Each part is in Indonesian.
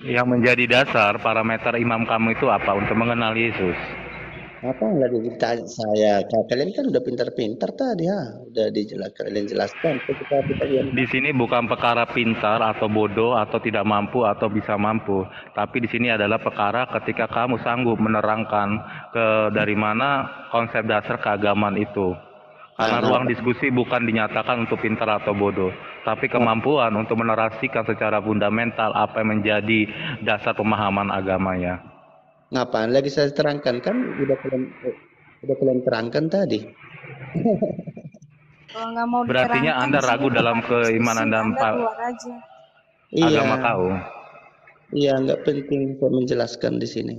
Yang menjadi dasar parameter imam kamu itu apa untuk mengenal Yesus? Apa nggak ditanya saya? Kalian kan udah pintar-pintar tadi ya, udah kalian jelaskan. Kita biar Di sini bukan perkara pintar atau bodoh atau tidak mampu atau bisa mampu, tapi di sini adalah perkara ketika kamu sanggup menerangkan dari mana konsep dasar keagamaan itu. nah, Karena ruang diskusi bukan dinyatakan untuk pintar atau bodoh, tapi kemampuan untuk menarasikan secara fundamental apa yang menjadi dasar pemahaman agamanya. ngapain lagi saya terangkan kan udah kalian terangkan tadi. Kalau nggak mau Berartinya diterangkan Anda di sini ragu dalam tempat diskusi, keimanan dan Anda keluar aja. Iya, agama kau. iya nggak penting saya menjelaskan di sini.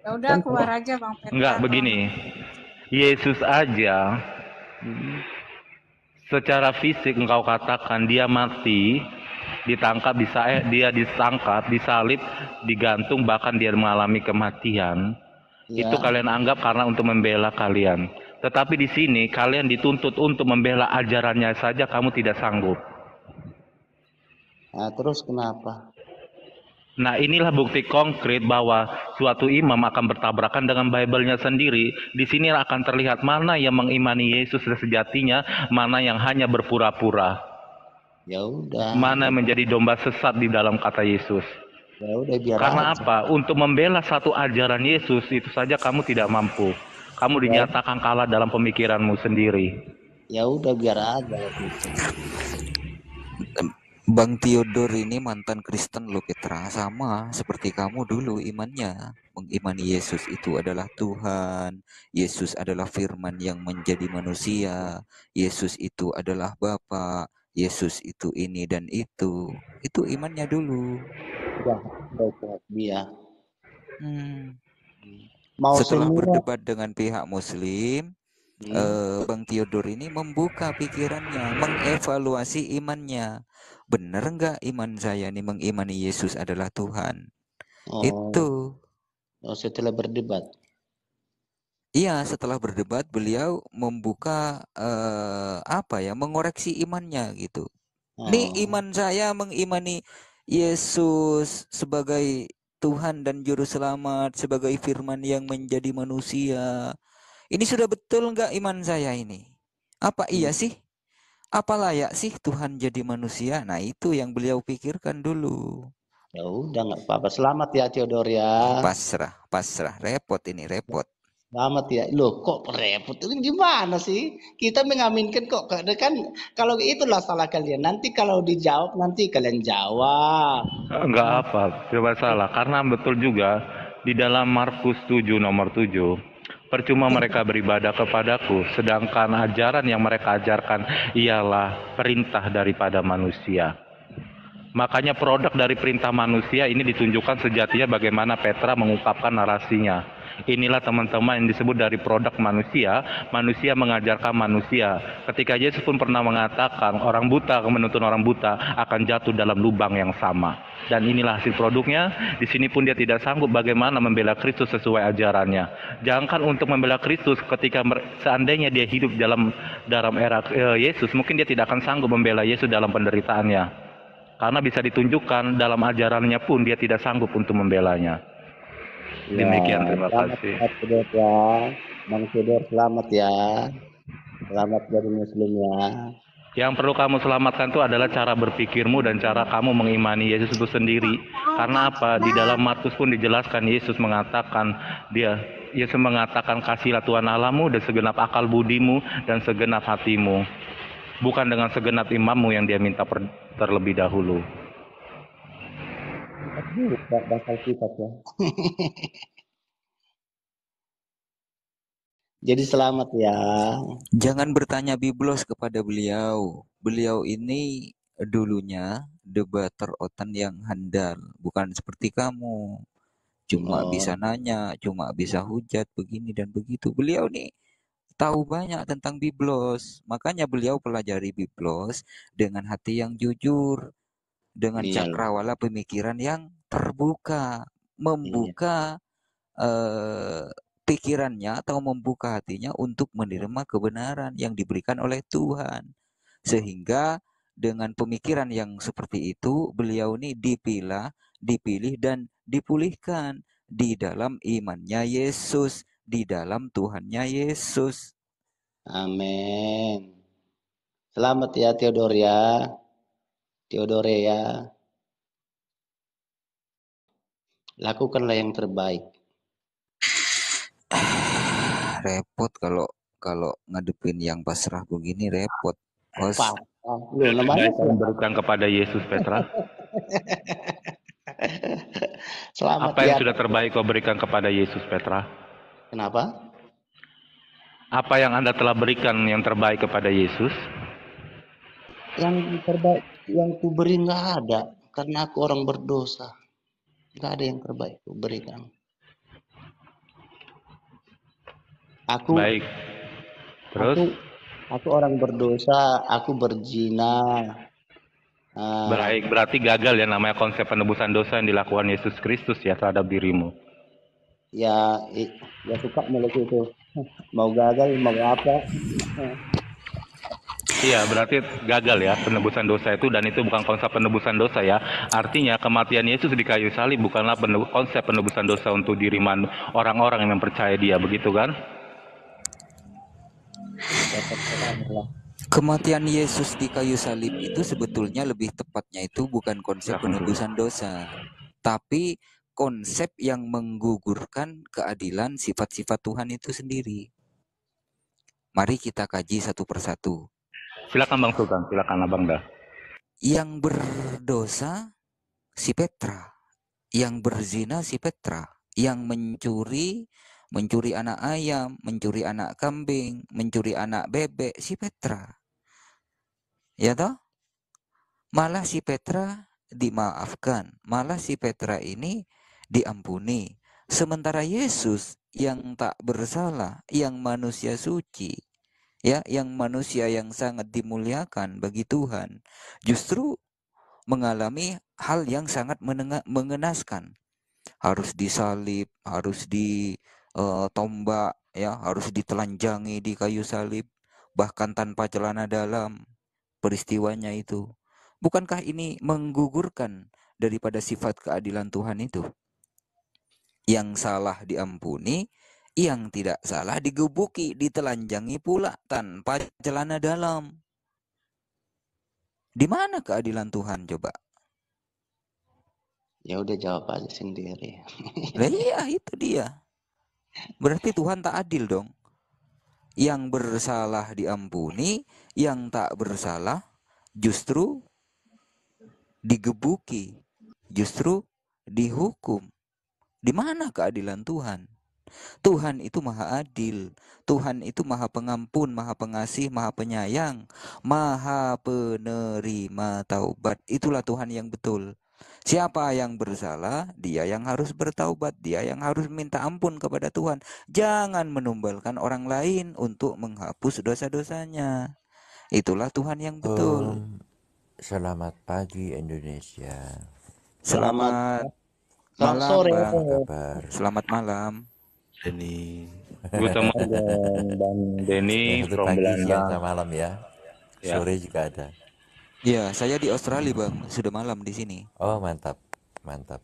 Ya udah Kan keluar aja Bang Petra Enggak kalau nggak begini. mau diskusi. Yesus aja hmm, secara fisik engkau katakan dia mati, ditangkap, dia ditangkap, disalib, digantung, bahkan dia mengalami kematian. Itu ya. kalian anggap karena untuk membela kalian. Tetapi di sini kalian dituntut untuk membela ajarannya saja kamu tidak sanggup. Nah, terus kenapa? Nah, inilah bukti konkret bahwa suatu imam akan bertabrakan dengan Bible-nya sendiri. Di sini akan terlihat mana yang mengimani Yesus sejatinya, mana yang hanya berpura-pura. Ya udah, Mana yang menjadi domba sesat di dalam kata Yesus. ya udah biar Karena aja. apa? Untuk membela satu ajaran Yesus itu saja kamu tidak mampu. Kamu Ya, dinyatakan kalah dalam pemikiranmu sendiri. ya udah biar aja gitu. Bang Theodor ini mantan Kristen loh Petra, sama seperti kamu dulu imannya. Mengimani Yesus itu adalah Tuhan, Yesus adalah firman yang menjadi manusia, Yesus itu adalah Bapa, Yesus itu ini dan itu. Itu imannya dulu. Udah kuat dia. Hmm. Mau Setelah semua. berdebat dengan pihak Muslim, Hmm. Bang Theodor ini membuka pikirannya, mengevaluasi imannya. Benar nggak iman saya nih mengimani Yesus adalah Tuhan? Oh, Itu. oh, setelah berdebat. Iya, setelah berdebat beliau membuka apa ya, mengoreksi imannya gitu. Nih Oh, iman saya mengimani Yesus sebagai Tuhan dan Juru Selamat, sebagai firman yang menjadi manusia. Ini sudah betul nggak iman saya ini? Apa iya hmm. sih? Apa layak sih Tuhan jadi manusia? Nah itu yang beliau pikirkan dulu. Ya udah nggak apa-apa. Selamat ya Theodor ya. Pasrah, pasrah. Repot ini, repot. Selamat ya. Loh, kok repot? Ini gimana sih? Kita mengaminkan kok. Kan kalau itulah salah kalian. Nanti kalau dijawab nanti kalian jawab. Enggak apa, coba salah. Karena betul juga di dalam Markus 7 nomor 7, percuma mereka beribadah kepadaku, sedangkan ajaran yang mereka ajarkan ialah perintah daripada manusia. Makanya produk dari perintah manusia ini ditunjukkan sejatinya bagaimana Petra mengungkapkan narasinya. Inilah teman-teman yang disebut dari produk manusia, manusia mengajarkan manusia. Ketika Yesus pun pernah mengatakan orang buta menuntun orang buta akan jatuh dalam lubang yang sama. Dan inilah hasil produknya. Di sini pun dia tidak sanggup bagaimana membela Kristus sesuai ajarannya. Jangankan untuk membela Kristus, ketika seandainya dia hidup dalam era Yesus, mungkin dia tidak akan sanggup membela Yesus dalam penderitaannya. Karena bisa ditunjukkan dalam ajarannya pun dia tidak sanggup untuk membelanya. Ya, Demikian, terima selamat kasih. ya Theodor ya. Bang Theodor selamat ya. Selamat dari Muslim ya. Yang perlu kamu selamatkan itu adalah cara berpikirmu dan cara kamu mengimani Yesus itu sendiri. Karena apa? Di dalam Markus pun dijelaskan Yesus mengatakan kasihlah Tuhan Allahmu dan segenap akal budimu dan segenap hatimu. Bukan dengan segenap imammu yang dia minta terlebih dahulu. Bakal kita ya. Jadi selamat ya. Jangan bertanya biblos kepada beliau. Beliau ini dulunya debater otan yang handal, bukan seperti kamu. Cuma bisa Oh, nanya, cuma bisa hujat begini dan begitu. Beliau nih tahu banyak tentang biblos. Makanya beliau pelajari biblos dengan hati yang jujur, dengan iya, cakrawala pemikiran yang terbuka, iya. membuka eh, pikirannya atau membuka hatinya untuk menerima kebenaran yang diberikan oleh Tuhan. Sehingga dengan pemikiran yang seperti itu, beliau ini dipilih dan dipulihkan di dalam imannya Yesus, di dalam Tuhannya Yesus. Amin. Selamat ya Theodoria. Theodore ya. Lakukanlah yang terbaik. Repot kalau ngadepin yang pasrah begini, repot. Host. Lu namanya Baik, kau berikan kepada Yesus, Petra. Selamat Apa yang ya. sudah terbaik kau berikan kepada Yesus, Petra? Kenapa? Apa yang Anda telah berikan yang terbaik kepada Yesus? Yang terbaik yang ku beri nggak ada, karena aku orang berdosa. Nggak ada yang terbaik ku berikan. Aku Baik. Terus? aku orang berdosa, aku berzina. Baik, berarti gagal ya namanya konsep penebusan dosa yang dilakukan Yesus Kristus ya terhadap dirimu. Ya suka mulai itu. Mau gagal, mau apa? Iya, berarti gagal ya penebusan dosa itu, dan itu bukan konsep penebusan dosa ya. Artinya kematian Yesus di kayu salib bukanlah konsep penebusan dosa untuk diri orang-orang yang mempercayai Dia, begitu kan? Kematian Yesus di kayu salib itu sebetulnya lebih tepatnya itu bukan konsep penebusan dosa, tapi konsep yang menggugurkan keadilan sifat-sifat Tuhan itu sendiri. Mari kita kaji satu persatu. Silakan Bang Sultan, silakan Abang dah. Yang berdosa si Petra, yang berzina si Petra, yang mencuri anak ayam, mencuri anak kambing, mencuri anak bebek si Petra. Ya toh? Malah si Petra dimaafkan, malah si Petra ini diampuni. Sementara Yesus yang tak bersalah, yang manusia suci, ya, yang manusia yang sangat dimuliakan bagi Tuhan, justru mengalami hal yang sangat mengenaskan. Harus disalib, harus ditombak, ya, harus ditelanjangi di kayu salib, bahkan tanpa celana dalam. Peristiwanya itu, bukankah ini menggugurkan daripada sifat keadilan Tuhan itu? Yang salah diampuni, yang tidak salah digebuki, ditelanjangi pula tanpa celana dalam. Di mana keadilan Tuhan coba? Ya udah jawab aja sendiri. Lah iya, itu dia. Berarti Tuhan tak adil dong. Yang bersalah diampuni, yang tak bersalah justru digebuki, justru dihukum. Di mana keadilan Tuhan? Tuhan itu maha adil. Tuhan itu maha pengampun, maha pengasih, maha penyayang, maha penerima taubat. Itulah Tuhan yang betul. Siapa yang bersalah, dia yang harus bertaubat, dia yang harus minta ampun kepada Tuhan. Jangan menumbalkan orang lain untuk menghapus dosa-dosanya. Itulah Tuhan yang betul. Selamat pagi Indonesia. Selamat malam, sore. Bang. Apa kabar? Selamat malam. Denny. Good morning, Bang Denny Satu from pagi, siang, Belanda. sama malam ya. Ya. Sore juga ada. Ya, saya di Australia, Bang. Sudah malam di sini. Oh, mantap. Mantap.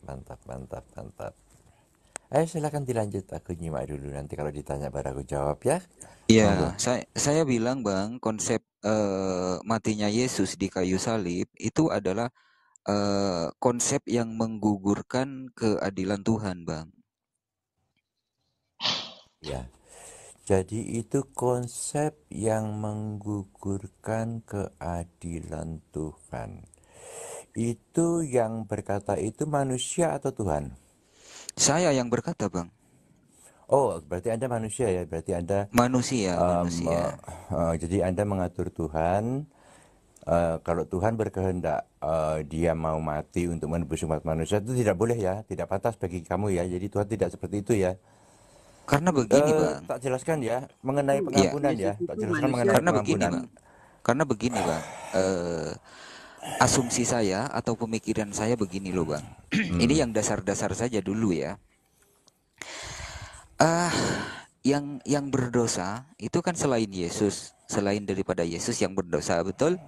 Ayo silakan dilanjut, aku nyimak dulu, nanti kalau ditanya baru aku jawab ya. Ya, saya bilang, Bang, konsep matinya Yesus di kayu salib itu adalah konsep yang menggugurkan keadilan Tuhan, Bang. Ya. Jadi itu konsep yang menggugurkan keadilan Tuhan. Itu yang berkata itu manusia atau Tuhan? Saya yang berkata, Bang. Oh, berarti Anda manusia ya? Berarti Anda manusia. Jadi Anda mengatur Tuhan. Kalau Tuhan berkehendak dia mau mati untuk menebus umat manusia, itu tidak boleh ya, tidak pantas bagi kamu ya. Jadi Tuhan tidak seperti itu ya. Karena begini, Bang. Tak jelaskan ya mengenai pengampunan ya. Tak jelaskan mengenai pengampunan. Karena begini, Bang. Asumsi saya atau pemikiran saya begini loh, Bang. Ini yang dasar-dasar saja dulu ya. Yang berdosa itu kan selain Yesus, selain daripada Yesus yang berdosa, betul?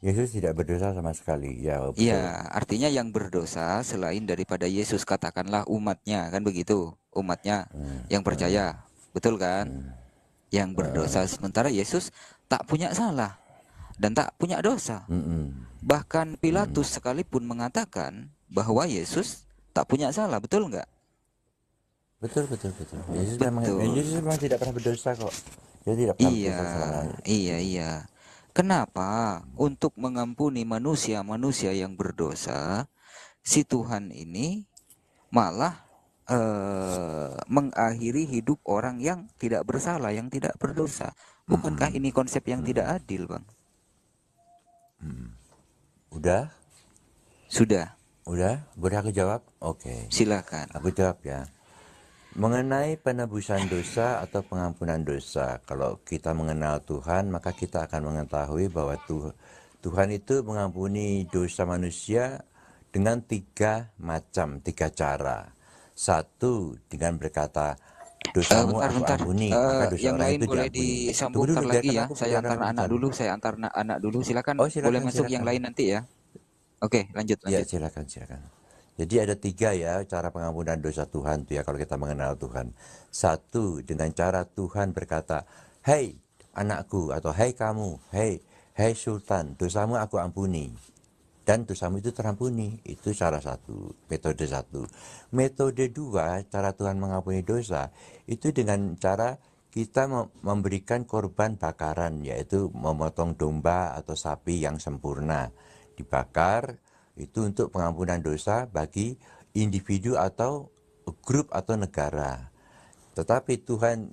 Yesus tidak berdosa sama sekali. Ya, betul. Iya, artinya yang berdosa selain daripada Yesus, katakanlah umatnya, kan begitu? Umatnya yang percaya, betul kan? Yang berdosa, sementara Yesus tak punya salah dan tak punya dosa. Mm-mm. Bahkan Pilatus sekalipun mengatakan bahwa Yesus tak punya salah, betul nggak? Betul. Yesus Betul. memang tidak pernah berdosa kok. Dia tidak pernah Iya, berdosa selama. iya. Kenapa untuk mengampuni manusia-manusia yang berdosa, si Tuhan ini malah mengakhiri hidup orang yang tidak bersalah, yang tidak berdosa? Bukankah ini konsep yang tidak adil, Bang? Udah? Sudah, Boleh aku jawab? Oke. silakan. Aku jawab ya. Mengenai penebusan dosa atau pengampunan dosa, kalau kita mengenal Tuhan, maka kita akan mengetahui bahwa Tuhan itu mengampuni dosa manusia dengan tiga cara. Satu, dengan berkata, dosamu aku Bentar. ampuni, maka dosa Yang orang lain itu boleh diampuni. disambung Tunggu dulu, ntar lagi biarkan ya. aku Saya antar anak bicara. dulu, Silakan, Oh, boleh silakan. masuk yang lain nanti ya. Oke, lanjut. Ya, silakan. Jadi ada tiga ya cara pengampunan dosa Tuhan tuh ya kalau kita mengenal Tuhan. Satu, dengan cara Tuhan berkata, "Hei anakku," atau "Hei kamu, hei sultan, dosamu aku ampuni." Dan dosamu itu terampuni. Itu cara satu, metode satu. Metode dua, cara Tuhan mengampuni dosa, itu dengan cara kita memberikan korban bakaran, yaitu memotong domba atau sapi yang sempurna. Dibakar, itu untuk pengampunan dosa bagi individu atau grup atau negara. Tetapi Tuhan,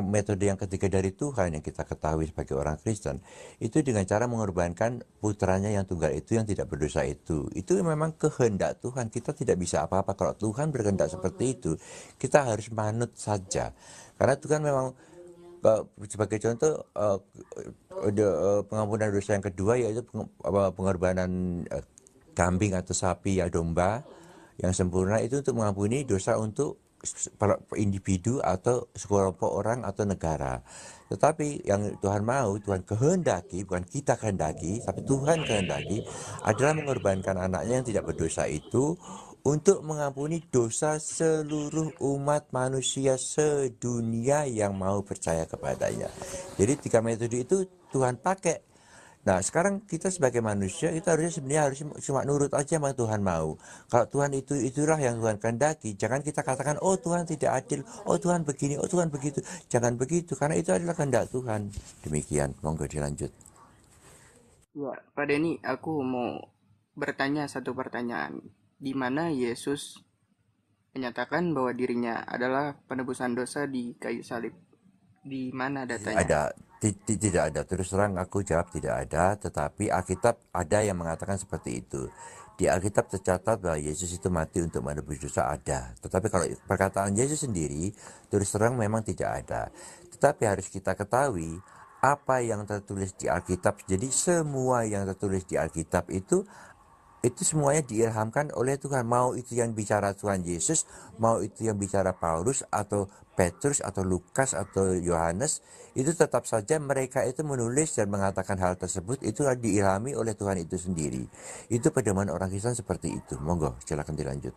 metode yang ketiga dari Tuhan yang kita ketahui sebagai orang Kristen, itu dengan cara mengorbankan putranya yang tunggal itu yang tidak berdosa itu. Itu memang kehendak Tuhan, kita tidak bisa apa-apa. Kalau Tuhan berkehendak seperti itu, kita harus manut saja. Karena Tuhan memang, sebagai contoh, pengampunan dosa yang kedua yaitu pengorbanan kambing atau sapi ya domba yang sempurna itu untuk mengampuni dosa untuk individu atau sekelompok orang atau negara. Tetapi yang Tuhan mau, Tuhan kehendaki, bukan kita kehendaki, tapi Tuhan kehendaki adalah mengorbankan anaknya yang tidak berdosa itu untuk mengampuni dosa seluruh umat manusia sedunia yang mau percaya kepadanya. Jadi tiga metode itu Tuhan pakai. Nah sekarang kita sebagai manusia kita sebenarnya harus cuma nurut aja sama Tuhan mau. Kalau Tuhan itulah yang Tuhan kehendaki, jangan kita katakan oh Tuhan tidak adil, oh Tuhan begini, oh Tuhan begitu. Jangan begitu karena itu adalah kehendak Tuhan. Demikian, monggo dilanjut. Ya, Pak Denny, aku mau bertanya satu pertanyaan. Di mana Yesus menyatakan bahwa dirinya adalah penebusan dosa di kayu salib? Di mana datanya? Tidak ada, terus terang aku jawab tidak ada, tetapi Alkitab ada yang mengatakan seperti itu. Di Alkitab tercatat bahwa Yesus itu mati untuk menebus dosa, ada. Tetapi kalau perkataan Yesus sendiri, terus terang memang tidak ada. Tetapi harus kita ketahui apa yang tertulis di Alkitab. Jadi semua yang tertulis di Alkitab itu semuanya diilhamkan oleh Tuhan. Mau itu yang bicara Tuhan Yesus, mau itu yang bicara Paulus atau Petrus atau Lukas atau Yohanes, itu tetap saja mereka itu menulis dan mengatakan hal tersebut itu diilhami oleh Tuhan itu sendiri. Itu pedoman orang Kristen seperti itu. Monggo, silakan dilanjut.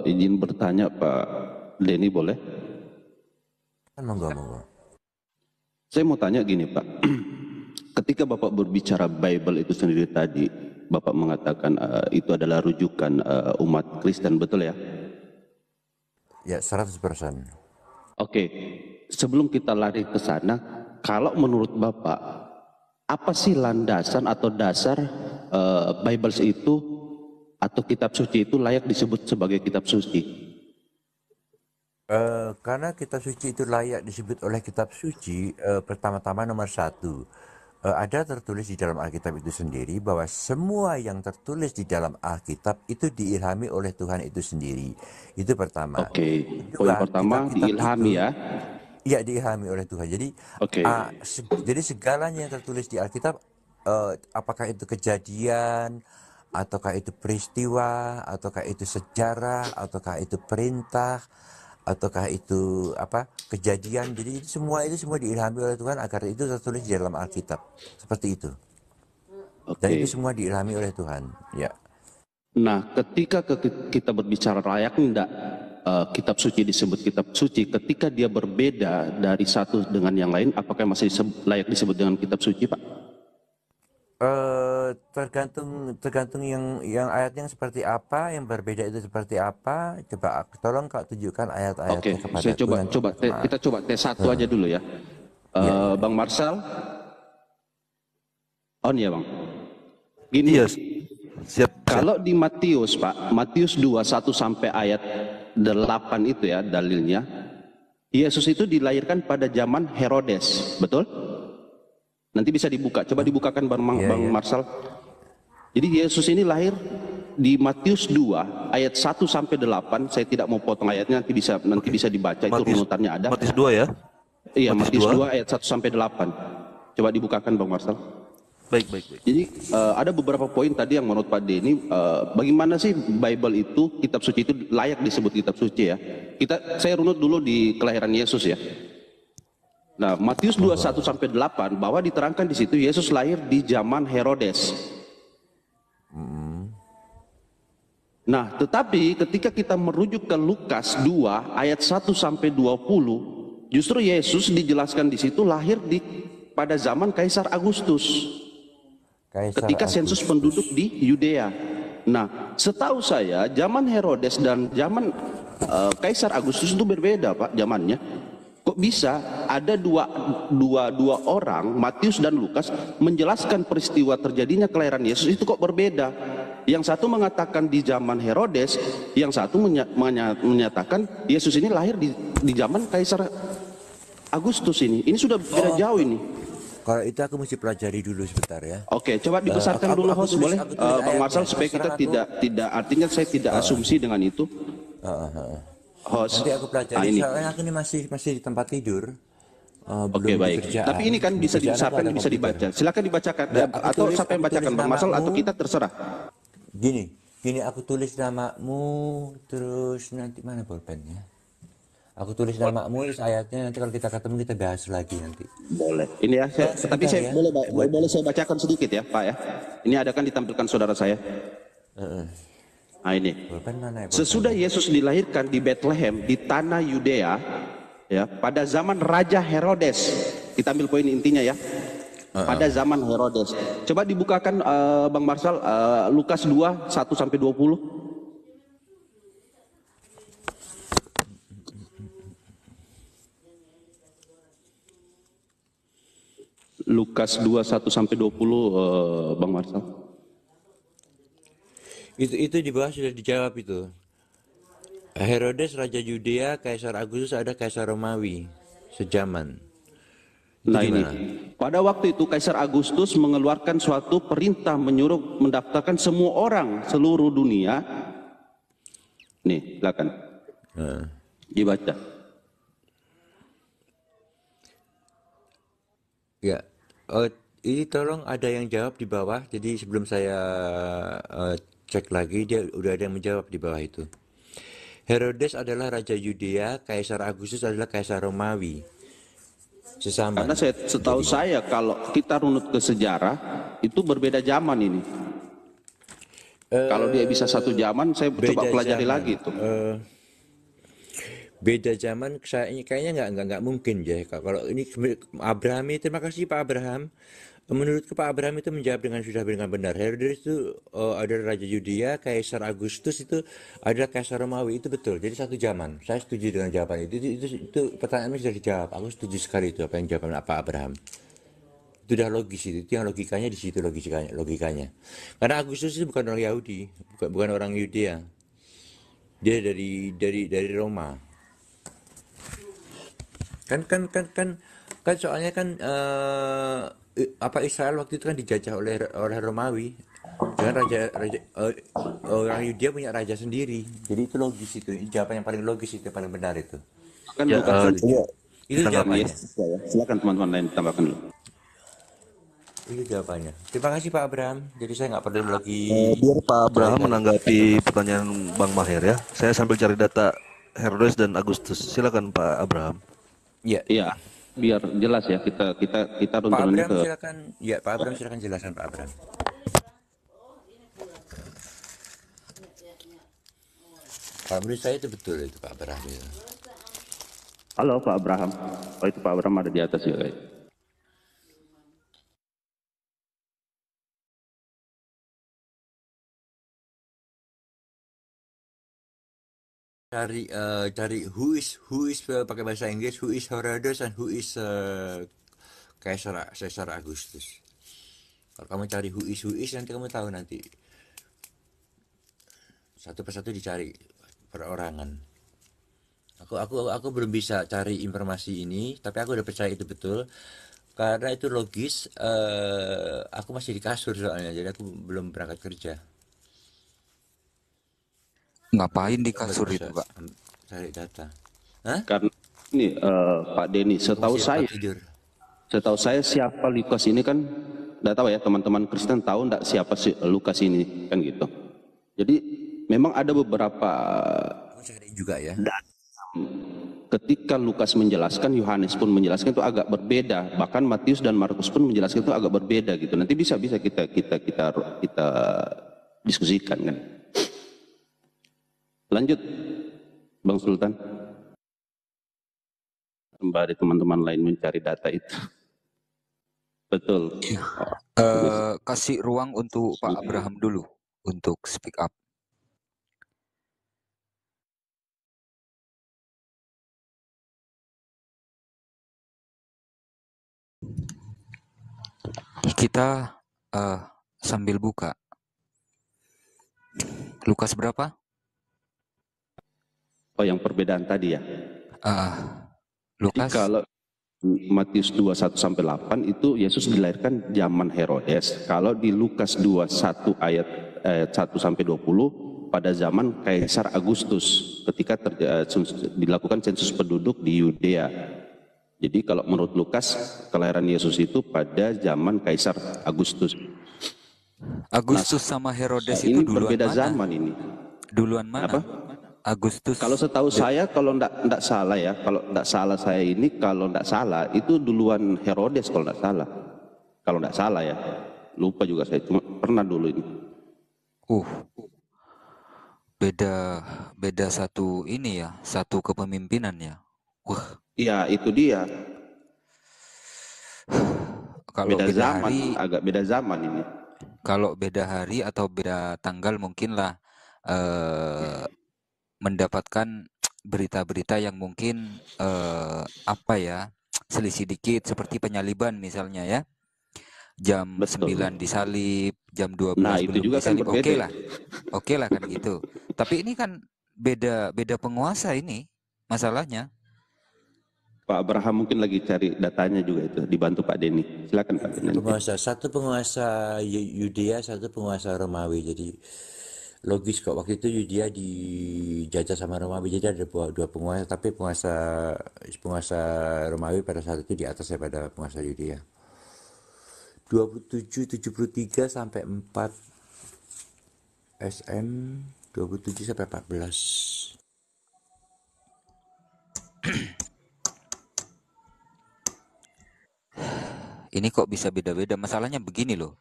Izin bertanya Pak Denny boleh? Monggo. Saya mau tanya gini Pak. Ketika Bapak berbicara Bible itu sendiri tadi, Bapak mengatakan itu adalah rujukan umat Kristen, betul ya? Ya, 100%. Oke, sebelum kita lari ke sana, kalau menurut Bapak, apa sih landasan atau dasar Bible itu atau kitab suci itu layak disebut sebagai kitab suci? Karena kitab suci itu layak disebut oleh kitab suci, pertama-tama nomor satu, ada tertulis di dalam Alkitab itu sendiri bahwa semua yang tertulis di dalam Alkitab itu diilhami oleh Tuhan itu sendiri. Itu pertama. Oke, Kedua, poin pertama diilhami ya. Iya, diilhami oleh Tuhan. Jadi, jadi segalanya yang tertulis di Alkitab, apakah itu kejadian, ataukah itu peristiwa, ataukah itu sejarah, ataukah itu perintah, ataukah itu apa kejadian. Jadi itu semua diilhami oleh Tuhan agar itu tertulis di dalam Alkitab seperti itu. Dan Oke. itu semua diilhami oleh Tuhan. Ya. Nah, ketika kita berbicara layak enggak kitab suci disebut kitab suci, ketika dia berbeda dari satu dengan yang lain, apakah masih layak disebut dengan kitab suci, Pak? Tergantung yang ayatnya seperti apa, yang berbeda itu seperti apa. Coba tolong Kak tunjukkan ayat-ayatnya Oke, kepada saya Tuhan. kita coba tes satu aja dulu ya. Ya. Bang Marsal, on ya Bang. Gini, Iya, siap. kalau di Matius, Pak, Matius 2, 1 sampai ayat 8 itu ya dalilnya, Yesus itu dilahirkan pada zaman Herodes, betul? Nanti bisa dibuka, coba dibukakan Bang Marsal. Jadi Yesus ini lahir di Matius 2 ayat 1 sampai 8. Saya tidak mau potong ayatnya, nanti bisa dibaca, itu runutannya ada. Matius 2 ya? Iya, Matius 2 ayat 1 sampai 8. Coba dibukakan Bang Marsal. Baik. Jadi ada beberapa poin tadi yang menurut Pak Denny, bagaimana sih Bible itu, kitab suci itu layak disebut kitab suci ya. Saya runut dulu di kelahiran Yesus ya. Nah, Matius 2, 1 sampai 8 bahwa diterangkan di situ Yesus lahir di zaman Herodes. Nah, tetapi ketika kita merujuk ke Lukas 2 ayat 1 sampai 20, justru Yesus dijelaskan di situ lahir pada zaman Kaisar Agustus. Ketika sensus penduduk di Yudea. Nah, setahu saya zaman Herodes dan zaman Kaisar Agustus itu berbeda, Pak, zamannya. Kok bisa ada dua orang, Matius dan Lukas, menjelaskan peristiwa terjadinya kelahiran Yesus itu kok berbeda? Yang satu mengatakan di zaman Herodes, yang satu menyatakan Yesus ini lahir di zaman Kaisar Agustus ini. Ini sudah beda jauh ini. Kalau itu aku mesti pelajari dulu sebentar ya. Oke, coba dibesarkan dulu host, boleh Bang Marsal, supaya kita tidak artinya saya tidak asumsi dengan itu. Host. Nanti aku pelajari. Ini. Soalnya aku ini masih di tempat tidur. Oke, baik. Tapi ini kan bisa dibesarkan, bisa dibaca. Silakan dibacakan atau siapa yang bacakan Bang Marsal atau kita terserah. Gini aku tulis namamu, terus nanti mana bolpennya? Aku tulis namamu, terus ayatnya, nanti kalau kita ketemu kita bahas lagi nanti. Boleh. Ini ya, tapi saya boleh saya bacakan sedikit ya, Pak ya. Ini ada kan ditampilkan saudara saya. Nah ini. Sesudah Yesus dilahirkan di Bethlehem di tanah Yudea, ya, pada zaman Raja Herodes. Kita ambil poin intinya ya. Pada zaman Herodes. Coba dibukakan Bang Marsal Lukas 2 1 sampai 20. Lukas 2 1 sampai 20 Bang Marsal. Itu di bawah sudah dijawab itu. Herodes Raja Yudea, Kaisar Agustus ada Kaisar Romawi sejaman. Nah ini, pada waktu itu Kaisar Agustus mengeluarkan suatu perintah menyuruh mendaftarkan semua orang seluruh dunia. Nih, silakan. Dibaca. Ya, ini tolong ada yang jawab di bawah. Jadi sebelum saya cek lagi, dia udah ada yang menjawab di bawah itu. Herodes adalah Raja Yudea, Kaisar Agustus adalah Kaisar Romawi. Sesama. Karena setahu saya kalau kita runut ke sejarah itu berbeda zaman ini. Kalau dia bisa satu zaman, saya coba pelajari zaman lagi itu. Beda zaman, kayaknya nggak mungkin ya. Kalau ini Abraham, terima kasih Pak Abraham. Menurutku Pak Abraham itu menjawab sudah dengan benar. Herodes itu adalah Raja Yudea, Kaisar Agustus itu adalah Kaisar Romawi, itu betul. Jadi satu zaman. Saya setuju dengan jawaban itu. Itu pertanyaannya sudah dijawab. Aku setuju sekali itu apa yang jawaban Pak Abraham. Itu udah logis itu yang logikanya di situ logikanya. Karena Agustus itu bukan orang Yahudi, bukan orang Yudea. Dia dari Roma. Kan soalnya kan Israel waktu itu kan dijajah oleh Romawi. Dengan orang Yudea punya raja sendiri. Jadi itu logis itu. Jawaban yang paling logis itu, yang paling benar itu. Kan itu jawabannya. Silakan teman-teman lain tambahkan dulu. Itu jawabannya. Terima kasih Pak Abraham. Jadi saya nggak perlu lagi. Biar Pak Abraham menanggapi pertanyaan Bang Maher ya. Saya sambil cari data Herodes dan Agustus. Silakan Pak Abraham. Ya, Iya, biar jelas ya kita Pak runtutannya Abraham ke silakan. Ya, Pak Abraham silakan jelaskan Pak Abraham. Kalau menurut saya itu betul itu Pak Abraham itu. Halo Pak Abraham. Oh itu Pak Abraham ada di atas juga. Cari who is pakai bahasa Inggris, who is Herodes and who is Caesar Augustus. Kalau kamu cari who is nanti kamu tahu nanti satu persatu dicari perorangan. Aku belum bisa cari informasi ini, tapi aku udah percaya itu betul karena itu logis. Aku masih di kasur soalnya, jadi aku belum berangkat kerja. Ngapain di Aku baru kasur bisa itu, Pak? cari data. Hah? Karena ini Pak Denny, Aku masih tempat tidur. setahu saya siapa Lukas ini kan enggak tahu ya, teman-teman Kristen tahu enggak siapa si Lukas ini kan gitu. Jadi memang ada beberapa Aku cari juga ya. ketika Lukas menjelaskan, Yohanes pun menjelaskan itu agak berbeda. Bahkan Matius dan Markus pun menjelaskan itu agak berbeda gitu. Nanti bisa kita diskusikan kan. Lanjut, Bang Sultan. Sembari teman-teman lain mencari data itu. Betul. Kasih ruang untuk Pak Abraham dulu untuk speak up. Kita sambil buka. Lukas berapa? Oh, yang perbedaan tadi ya. Jadi Lukas kalau Matius 21 sampai 8 itu Yesus dilahirkan zaman Herodes. Kalau di Lukas 21 ayat 1 sampai 20 pada zaman Kaisar Agustus ketika dilakukan sensus penduduk di Yudea. Jadi kalau menurut Lukas kelahiran Yesus itu pada zaman Kaisar Agustus. Agustus sama Herodes Ini itu duluan berbeda mana? zaman ini. Duluan mana? Apa? Agustus. Kalau setahu saya, kalau ndak salah ya, kalau ndak salah saya ini, kalau ndak salah itu duluan Herodes kalau ndak salah. Kalau ndak salah ya, lupa juga saya, cuma pernah dulu ini. Beda satu ini ya, satu kepemimpinan ya. Wah. Iya, itu dia. Kalau Beda zaman, hari, agak beda zaman ini. Kalau beda hari atau beda tanggal mungkinlah mendapatkan berita-berita yang mungkin selisih dikit seperti penyaliban misalnya ya. Jam Betul. 9 disalib, jam 12 Nah, itu belum juga kan disalib. berbeda. Oke lah kan gitu. Tapi ini kan beda penguasa ini masalahnya. Pak Abraham mungkin lagi cari datanya juga itu, dibantu Pak Denny. Silakan Pak Denny. Satu penguasa Yudea, satu penguasa Romawi. Jadi logis kok, waktu itu Yudea dijajah sama Romawi, jadi ada dua penguasa, tapi penguasa Romawi pada saat itu di atas daripada penguasa Yudea. 2773 sampai 4 SM, 27 sampai 14. Ini kok bisa beda-beda? Masalahnya begini loh.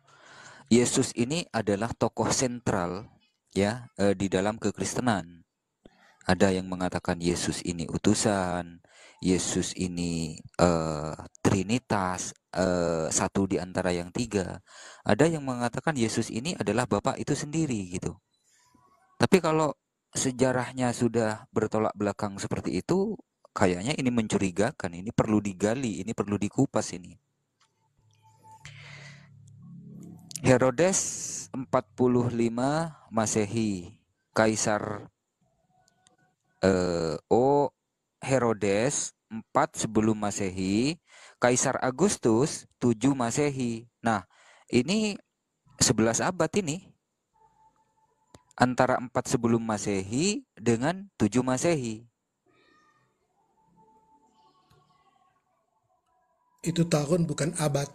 Yesus ini adalah tokoh sentral ya di dalam kekristenan. Ada yang mengatakan Yesus ini utusan, Yesus ini Trinitas, satu di antara yang tiga. Ada yang mengatakan Yesus ini adalah Bapa itu sendiri gitu. Tapi kalau sejarahnya sudah bertolak belakang seperti itu, kayaknya ini mencurigakan, ini perlu digali, ini perlu dikupas ini. Herodes 45 Masehi, Kaisar Herodes 4 sebelum Masehi, Kaisar Agustus 7 Masehi. Nah, ini 11 abad ini. Antara 4 sebelum Masehi dengan 7 Masehi. Itu tahun bukan abad.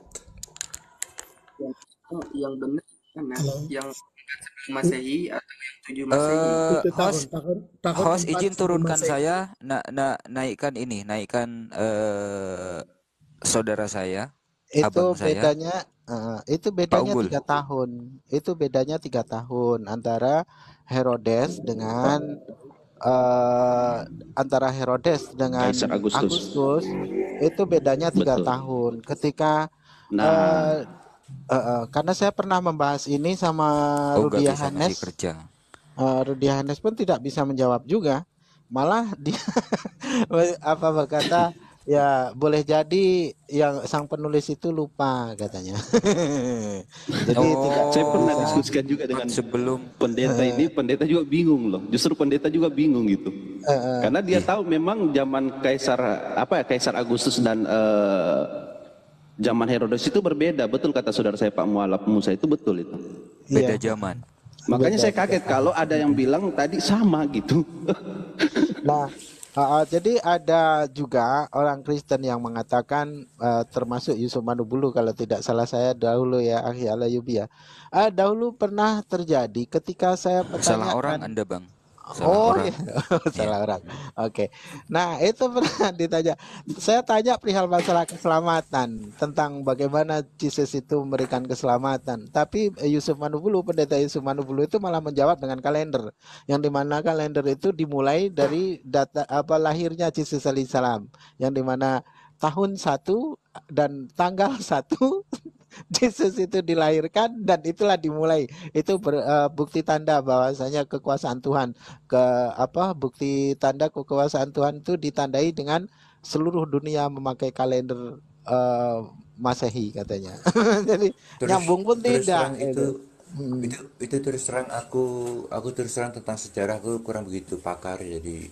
Yang benar Nah, Halo. yang Masehi atau yang 7 Masehi? Itu Host, tahun host 4 izin sebelum turunkan Masehi. saya, naikkan saudara saya, abang saya, Itu Pak bedanya Unggul. 3 tahun. Itu bedanya 3 tahun antara Herodes dengan Kaisar Agustus. Agustus. Itu bedanya 3 tahun. Betul. Ketika Nah, karena saya pernah membahas ini sama Oh, nggak Rudy bisa, masih Yohanes. kerja. Rudy Yohanes pun tidak bisa menjawab juga. Malah dia berkata, ya boleh jadi yang sang penulis itu lupa katanya. Jadi tidak saya pernah bisa. diskusikan juga dengan Sebelum pendeta ini, pendeta juga bingung loh. Justru pendeta juga bingung gitu. Karena dia tahu memang zaman Kaisar Agustus dan zaman Herodes itu berbeda. Betul kata saudara saya Pak Mualaf Musa, itu betul itu. beda Iya. zaman. Makanya Beda saya kaget kalau ada yang bilang tadi sama gitu. Nah, jadi ada juga orang Kristen yang mengatakan termasuk Yusuf Manubulu kalau tidak salah saya dahulu ya, Akhi Alayubi ya. Dahulu pernah terjadi ketika saya Salah orang pertanyakan. Anda, Bang. Salah Oh orang. iya, Iya. salah orang. Oke. Nah, itu pernah ditanya. Saya tanya perihal masalah keselamatan, tentang bagaimana Jesus itu memberikan keselamatan. Tapi pendeta Yusuf Manubulu itu malah menjawab dengan kalender, yang dimana kalender itu dimulai dari data lahirnya Jesus alaihissalam, yang dimana tahun 1 dan tanggal 1 Yesus itu dilahirkan dan itulah dimulai. Itu bukti tanda bahwasanya kekuasaan Tuhan. Bukti tanda kekuasaan Tuhan itu ditandai dengan seluruh dunia memakai kalender Masehi katanya. Jadi nyambung pun terus tidak terang itu Hmm. itu terus terang aku terus terang tentang sejarah aku kurang begitu pakar, jadi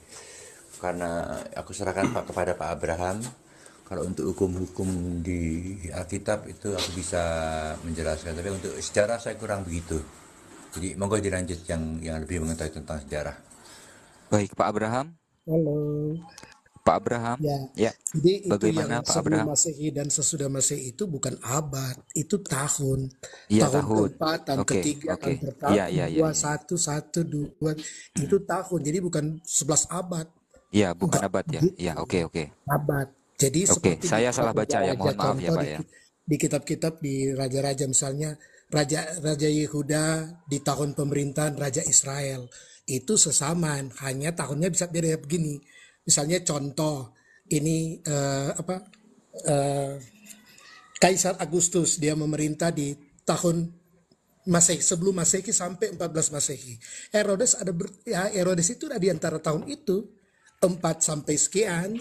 karena aku serahkan kepada Pak Abraham. Kalau untuk hukum-hukum di Alkitab itu aku bisa menjelaskan, tapi untuk sejarah saya kurang begitu. Jadi monggo dilanjut yang lebih mengetahui tentang sejarah. Baik, Pak Abraham. Halo. Pak Abraham. Ya. Ya. Jadi itu Bagaimana yang Pak sebelum Abraham? Masehi dan sesudah Masehi itu bukan abad, itu tahun. Iya, Tahun tahun. keempat, tahun Oke, ketiga, oke. tahun pertama, Iya, iya, iya, dua, iya. satu, satu, dua, itu tahun. Jadi bukan 11 abad. Iya, bukan Enggak abad ya. begitu. Iya, oke, oke. Abad. Jadi Oke, seperti di saya salah baca ya. raja-raja, Mohon maaf ya, contoh Pak ya. di kitab-kitab di raja-raja, misalnya Raja Yehuda di tahun pemerintahan Raja Israel itu sesaman, hanya tahunnya bisa beda begini. Misalnya contoh ini Kaisar Agustus, dia memerintah di tahun Masehi, sebelum Masehi sampai 14 Masehi. Herodes itu ada di antara tahun itu 4 sampai sekian,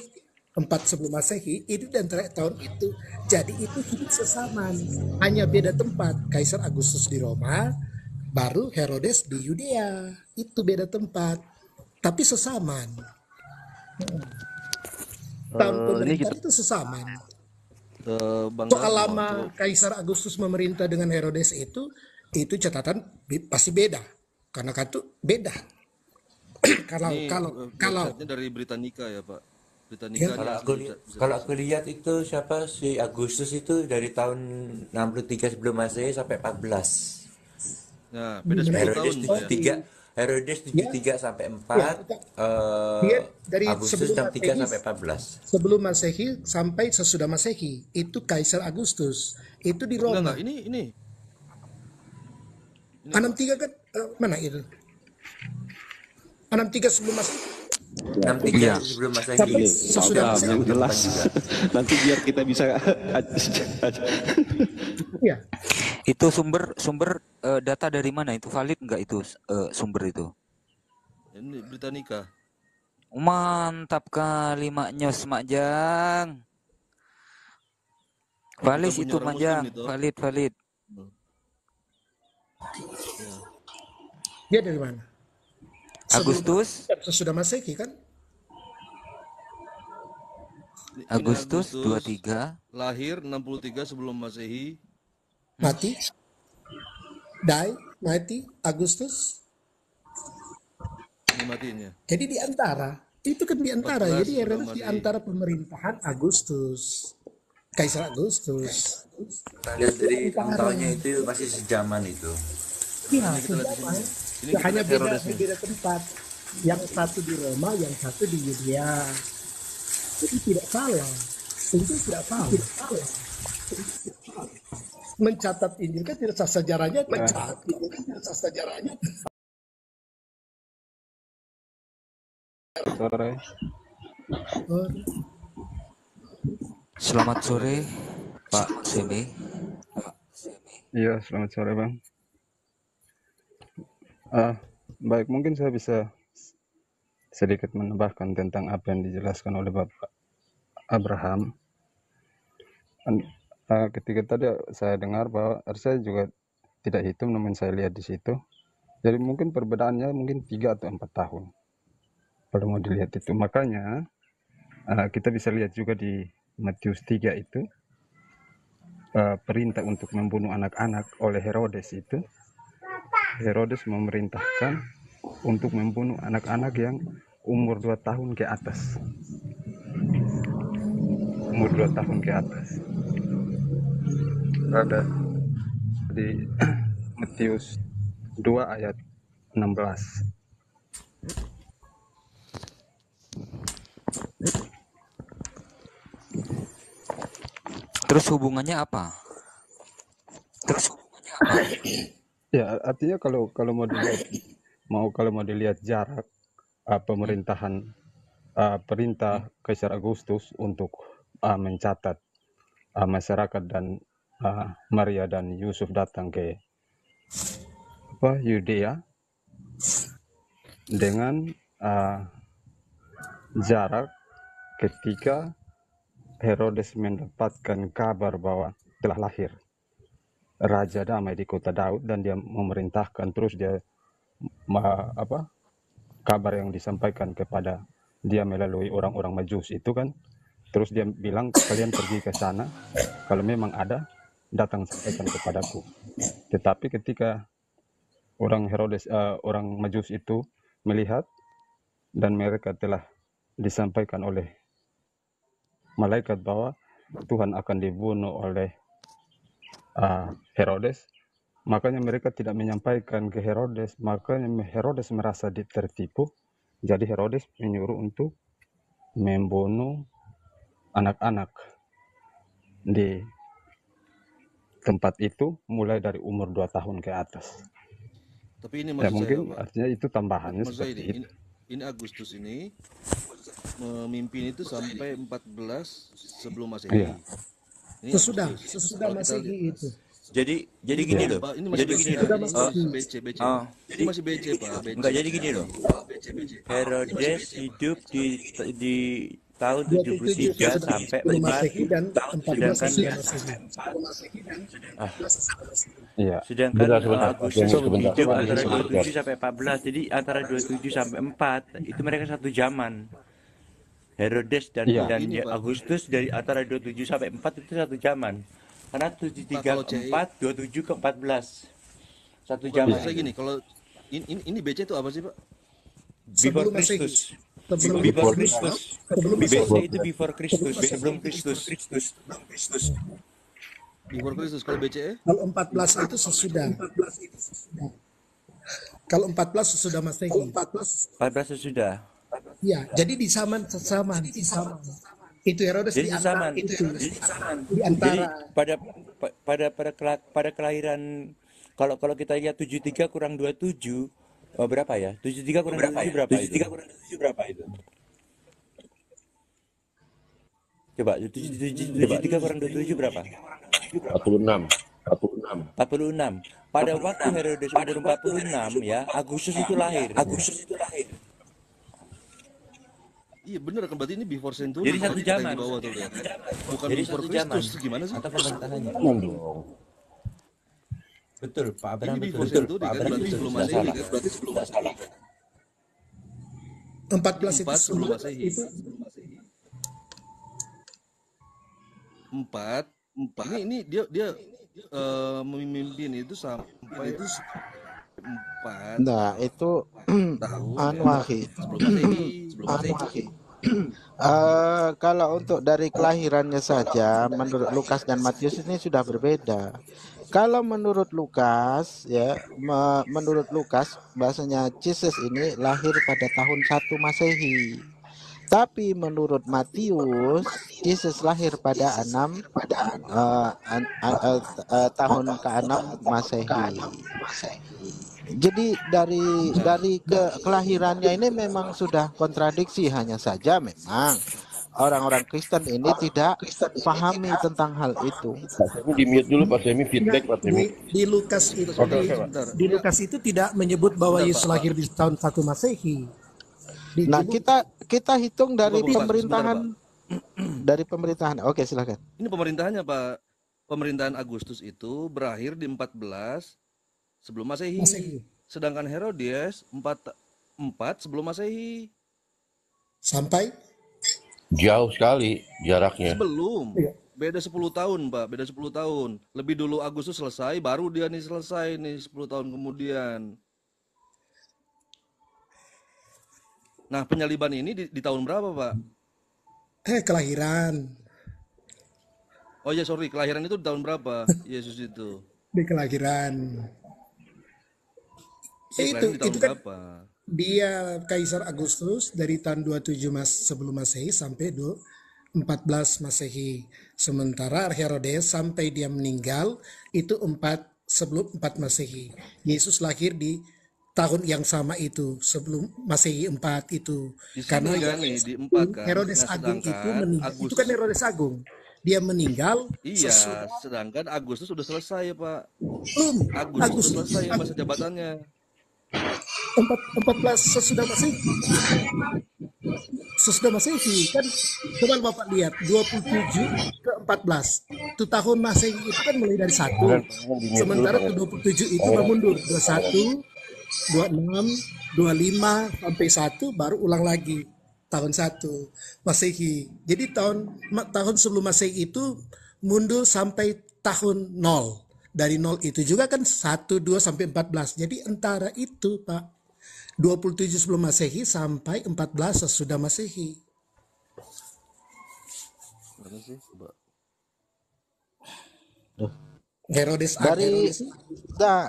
4 sebelum Masehi itu di antara tahun itu. Jadi itu hidup sesaman, hanya beda tempat. Kaisar Agustus di Roma, baru Herodes di Yudea, itu beda tempat, tapi sesaman. Tahun pemerintahan itu sesaman. Soal lama Kaisar Agustus memerintah dengan Herodes itu catatan pasti beda, karena kan itu beda. kalau dari Britannica ya Pak. Ya. Kalau aku lihat itu siapa si Agustus itu dari tahun 63 sebelum Masehi sampai 14. Nah, beda 10 tahun Herodes 73 Herodes 73 sampai 4, Dia dari Agustus sebelum 63 Masehi, sampai 14. sebelum Masehi sampai sesudah Masehi itu Kaisar Agustus, itu di Roma. Enggak, ini 63 kan mana itu? 63 sebelum Masehi. 63 sebelum Masehi. Sampai sesudah Masehi. Yang jelas. Nanti biar kita bisa Iya. Itu sumber data dari mana? Itu valid nggak itu sumber itu? Ini Britannica. Mantap kali Mak Nyos, Mak Jang. Valid itu Mak Jang, valid. Dia dari mana? Agustus? Sesudah Masehi kan? Agustus 23. Lahir 63 sebelum Masehi. Mati. Mati Agustus. Ini matinya. Jadi di antara, itu kan di antara. 14 Jadi sebelum Herodes di Masehi. antara pemerintahan Agustus. Kaisar Agustus. Kita lihat dari Sementara tahun-tahunnya itu masih sejaman itu. ya Ini kita lihat di sejaman. sini. Ini Ya, kita hanya lihat beda Herodesnya. beda tempat. Yang satu di Roma, yang satu di Yudea. Jadi tidak salah. Itu tidak salah. Mencatat Injil kan tidak sah sejarahnya. Mencatat Injil kan tidak sah sejarahnya. Sore. Oh, Selamat sore, Pak Semi. Iya, selamat sore Bang. Baik, mungkin saya bisa sedikit menambahkan tentang apa yang dijelaskan oleh Bapak Abraham. Ketika tadi saya dengar bahwa saya juga tidak hitung, namun saya lihat di situ. Jadi mungkin perbedaannya mungkin 3 atau 4 tahun. Kalau mau dilihat itu, makanya kita bisa lihat juga di Matius 3 itu perintah untuk membunuh anak-anak oleh Herodes itu. Herodes memerintahkan untuk membunuh anak-anak yang umur 2 tahun ke atas. Umur 2 tahun ke atas. Ada di Matius 2 ayat 16. Terus hubungannya apa? Ya, artinya kalau mau dilihat jarak pemerintahan perintah Kaisar Agustus untuk mencatat masyarakat dan Maria dan Yusuf datang ke Yudea dengan jarak ketika Herodes mendapatkan kabar bahwa telah lahir Raja Damai di kota Daud, dan dia memerintahkan terus dia kabar yang disampaikan kepada dia melalui orang-orang Majus itu kan, terus dia bilang kalian pergi ke sana, kalau memang ada datang sampaikan kepadaku. Tetapi ketika orang Majus itu melihat dan mereka telah disampaikan oleh malaikat bahwa Tuhan akan dibunuh oleh Herodes, makanya mereka tidak menyampaikan ke Herodes, makanya Herodes merasa tertipu, jadi Herodes menyuruh untuk membunuh anak-anak di tempat itu mulai dari umur 2 tahun ke atas. Tapi ini Ya maksud mungkin saya, Pak. artinya itu tambahannya Maksud saya seperti itu. ini Agustus ini memimpin itu sampai 14 sebelum Masehi. Iya. Ini sesudah Agustus. sesudah Kalau kita Masehi itu. Jadi gini loh. Pak, ini masih Jadi BC, gini Pak. loh. Ini Masehi. BC. Jadi Ini masih BC, Pak. BC. enggak, jadi gini loh. Herodes hidup di tahun 27 73 sesudah sampai 10 4, Masehi dan 14 sedangkan sesudah Masehi. Iya. sedangkan Sebentar. Agustus Sebentar. hidup antara 27 sampai 14. Jadi antara 27 sampai 4 itu mereka satu zaman. Herodes dan Iya. Ini, Pak. Agustus dari antara 27 sampai 4 itu satu zaman. Karena 73 kalau ke CI 4, 27 ke 14. Satu Pak, zaman. maksud saya gini, kalau ini BC itu apa sih, Pak? Before Sebelum Masehi. Christus. Sebelum Before Kristus. Christus. Sebelum BC Masehi. itu before Christus, sebelum Kristus. Before Christus. Kalau BCE? Kalau 14 itu sesudah. Kalau 14 sesudah Masehi. 14 sesudah. Ya, jadi di zaman. Itu Herodes Jadi di antara sesaman. itu. Di Jadi antara pada kelahiran, kalau kita lihat 73 kurang 27, berapa ya? 73 kurang 27 berapa itu? Coba 73 kurang 27 berapa? 46. 46. Pada waktu Herodes umur 46 ya, Agustus itu lahir. Iya bener kan, berarti ini before century. Jadi satu Berarti kita yang zaman. di bawah tuh lihat. Bukan Jadi before satu zaman. Christus, gimana sih? Atau pemerintahannya. Betul, Pak Ini Abraham before betul. century Pak kan, Abraham berarti betul. sebelum Tidak Masehi salah. kan? Berarti sebelum Masehi. 14 itu 4 sebelum sebelum Masehi. itu 4. Ini dia memimpin itu sampai 4 Nah, itu tahun anu ya. akhi. Sebelum Masehi. Anu akhi. Kalau untuk dari kelahirannya saja, menurut Lukas dan Matius ini sudah berbeda. Kalau menurut Lukas, ya, menurut Lukas, bahasanya Yesus ini lahir pada tahun 1 Masehi. Tapi menurut Matius, Yesus lahir pada tahun ke-6 Masehi. Jadi dari kelahirannya ini memang sudah kontradiksi, hanya saja memang orang-orang Kristen ini tidak pahami tentang hal itu. Pak Semi di mute dulu, Pak Semi, feedback Pak Semi. Di Lukas itu Oke, Pak. di Lukas itu tidak menyebut bahwa Yesus lahir di tahun 1 Masehi. Nah, kita hitung dari Tunggu, Pak. pemerintahan dari pemerintahan. Oke, silakan. Ini pemerintahannya, Pak. Pemerintahan Agustus itu berakhir di 14 sebelum Masehi. Sedangkan Herodes 4 sebelum Masehi. Sampai Jauh sekali jaraknya. Sebelum. Beda 10 tahun, Pak. Beda 10 tahun. Lebih dulu Agustus selesai, baru dia nih selesai nih 10 tahun kemudian. Nah, penyaliban ini di tahun berapa, Pak? kelahiran. Oh ya, sorry, kelahiran itu di tahun berapa? Yesus itu. Di kelahiran. Kelahiran di tahun kan berapa? dia Kaisar Agustus dari tahun 27 sebelum Masehi sampai 14 Masehi. Sementara Herodes sampai dia meninggal itu sebelum 4 Masehi. Yesus lahir di tahun yang sama itu, sebelum Masehi 4 itu. Di sini Karena kan nih, di 4 kan. Herodes Nah, Agung itu sedangkan meninggal. Itu Agustus, kan Herodes Agung. Dia meninggal iya, sesudah sedangkan Agustus sudah selesai, Pak. Agustus Agustus sudah selesai masa jabatannya. 14 sesudah Masehi. Sesudah Masehi kan, coba Bapak lihat 27 ke 14. Itu tahun Masehi itu kan mulai dari 1. Sementara ke 27 itu mundur 21, 26, 25 sampai 1 baru ulang lagi tahun 1 Masehi. Jadi tahun sebelum Masehi itu mundur sampai tahun 0. Dari 0 itu juga kan 1, 2 sampai 14. Jadi antara itu, Pak. 27 sebelum Masehi sampai 14 sesudah Masehi. Mana sih? Coba. Herodes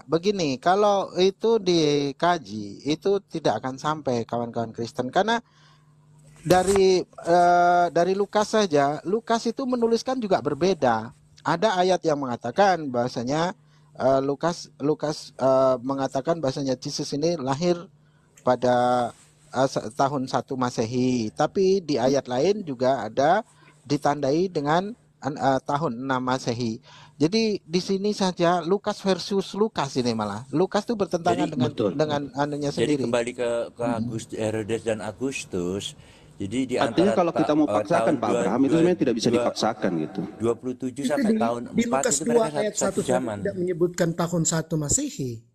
begini, kalau itu dikaji itu tidak akan sampai kawan-kawan Kristen, karena dari Lukas saja, Lukas itu menuliskan juga berbeda. Ada ayat yang mengatakan bahasanya Lukas mengatakan bahasanya Yesus ini lahir pada tahun 1 Masehi, tapi di ayat lain juga ada ditandai dengan tahun 6 Masehi. Jadi di sini saja Lukas versus Lukas ini malah. Lukas itu bertentangan dengan anunya sendiri. Jadi kembali ke Herodes dan Agustus. Jadi di Artinya antara kalau kita mau paksakan Pak Abraham itu sebenarnya tidak bisa dipaksakan gitu. 27 sampai tahun 4 di Lukas itu 2 mereka ayat 1 satu zaman. tidak menyebutkan tahun 1 Masehi.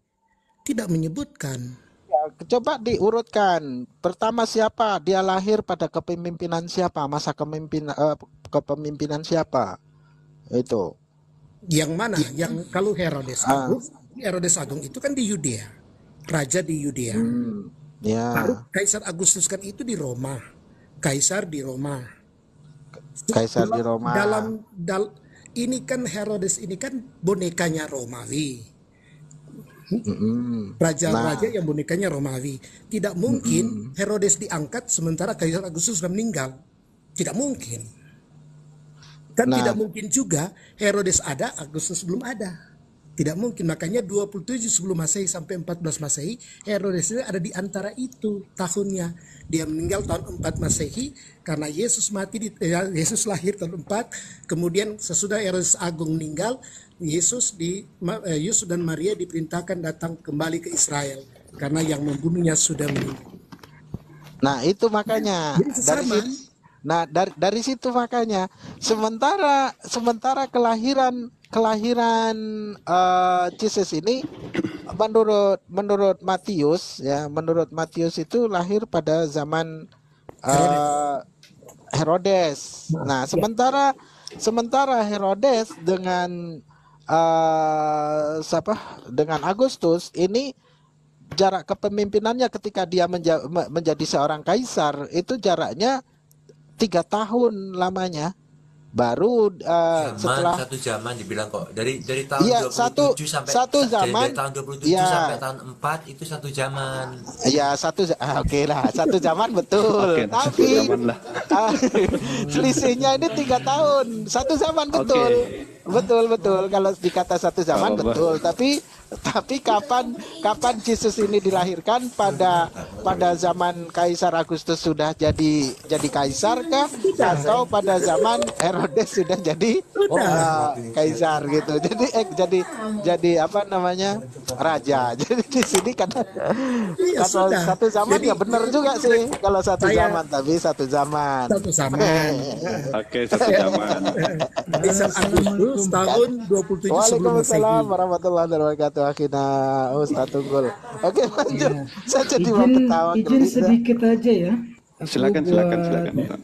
Tidak menyebutkan. Ya, coba diurutkan. Pertama siapa? Dia lahir pada kepemimpinan siapa? Masa kepemimpinan siapa? Itu. Yang mana? Yang kalau Herodes Agung itu kan di Yudea. Raja di Yudea. Ya. Baru Kaisar Agustus kan itu di Roma. Kaisar di Roma. Ini kan Herodes ini kan bonekanya Romawi. Raja-raja yang bonekanya Romawi. Tidak mungkin Herodes diangkat sementara Kaisar Agustus sudah meninggal. Tidak mungkin. Kan tidak mungkin juga Herodes ada, Agustus belum ada. Tidak mungkin. Makanya 27 sebelum Masehi sampai 14 Masehi, Herodes ada di antara itu tahunnya. Dia meninggal tahun 4 Masehi karena Yesus Yesus lahir tahun 4. Kemudian sesudah Herodes Agung meninggal, Yesus dan Maria diperintahkan datang kembali ke Israel karena yang membunuhnya sudah meninggal. Nah, itu makanya dari situ makanya sementara kelahiran Yesus ini menurut Matius itu lahir pada zaman Herodes. Nah, sementara Herodes dengan Agustus ini jarak kepemimpinannya ketika dia menjadi seorang kaisar itu jaraknya 3 tahun lamanya. Baru setelah satu zaman dibilang kok dari tahun ya 27 sampai satu zaman dari tahun 27 ya sampai tahun 4 itu satu zaman. ya oke lah, satu zaman betul. Oke, satu Tapi zaman lah. selisihnya ini 3 tahun, satu zaman betul. Betul kalau dikata satu zaman Oh, betul. Tapi kapan Yesus ini dilahirkan, pada zaman Kaisar Agustus sudah jadi kaisar kah, atau pada zaman Herodes sudah jadi kaisar gitu. Jadi apa namanya, raja. Jadi di sini kan Iya, kalau sudah. satu zaman Jadi, ya benar juga sih kalau satu Saya- zaman, tapi satu zaman. Satu zaman. Oke, satu zaman. Kaisar Agustus tahun 27 sebelum Waalaikumsalam Masehi. warahmatullahi wabarakatuh. Akhirnya Ustaz Tunggul. Oke, lanjut. Iya. Saya jadi mau ketawa Izin gelis dah. sedikit aja ya. Aku Silakan. buat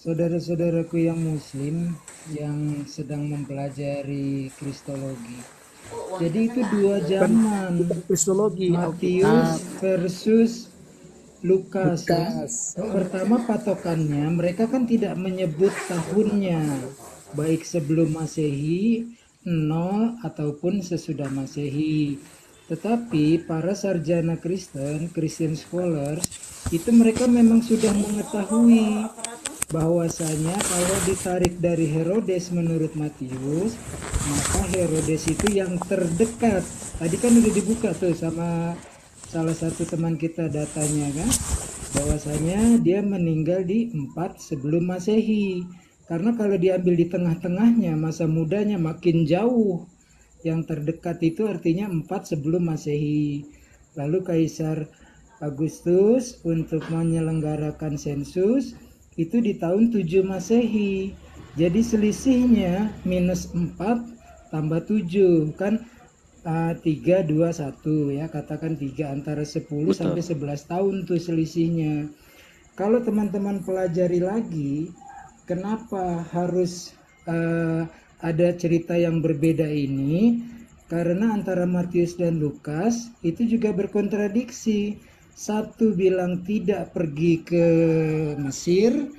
saudara-saudaraku yang muslim yang sedang mempelajari kristologi. Jadi itu 2 zaman, Kristologi. Matius versus Lukas. Ya. Pertama patokannya, mereka kan tidak menyebut tahunnya, baik sebelum Masehi, 0 ataupun sesudah Masehi. Tetapi para sarjana Kristen, Christian scholars, itu mereka memang sudah mengetahui bahwasanya kalau ditarik dari Herodes menurut Matius, maka Herodes itu yang terdekat. Tadi kan udah dibuka tuh sama salah satu teman kita datanya kan, bahwasanya dia meninggal di 4 sebelum Masehi. Karena kalau diambil di tengah-tengahnya, masa mudanya makin jauh. Yang terdekat itu artinya 4 sebelum Masehi. Lalu Kaisar Agustus untuk menyelenggarakan sensus itu di tahun 7 Masehi. Jadi selisihnya minus 4 tambah 7 kan 3, 2, 1 ya, katakan 3, antara 10 sampai 11 tahun tuh selisihnya. Kalau teman-teman pelajari lagi, kenapa harus ada cerita yang berbeda ini? Karena antara Matius dan Lukas itu juga berkontradiksi. Satu bilang tidak pergi ke Mesir,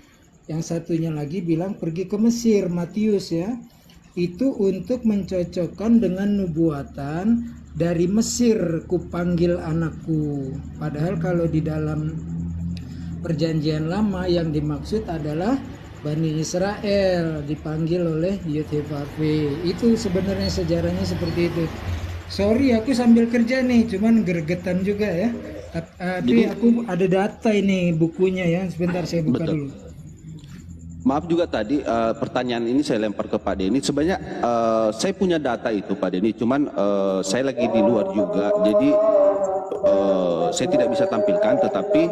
yang satunya lagi bilang pergi ke Mesir. Matius ya, itu untuk mencocokkan dengan nubuatan dari Mesir, kupanggil anakku. Padahal kalau di dalam perjanjian lama yang dimaksud adalah Bani Israel dipanggil oleh Yud-Heh-Vav-Heh. Itu sebenarnya sejarahnya seperti itu. Sorry aku sambil kerja nih, cuman gregetan juga ya. Tapi aku ada data ini bukunya ya, sebentar saya buka dulu. Maaf juga tadi pertanyaan ini saya lempar ke Pak Denny. Sebenarnya saya punya data itu Pak Denny, cuman saya lagi di luar juga, jadi saya tidak bisa tampilkan. Tetapi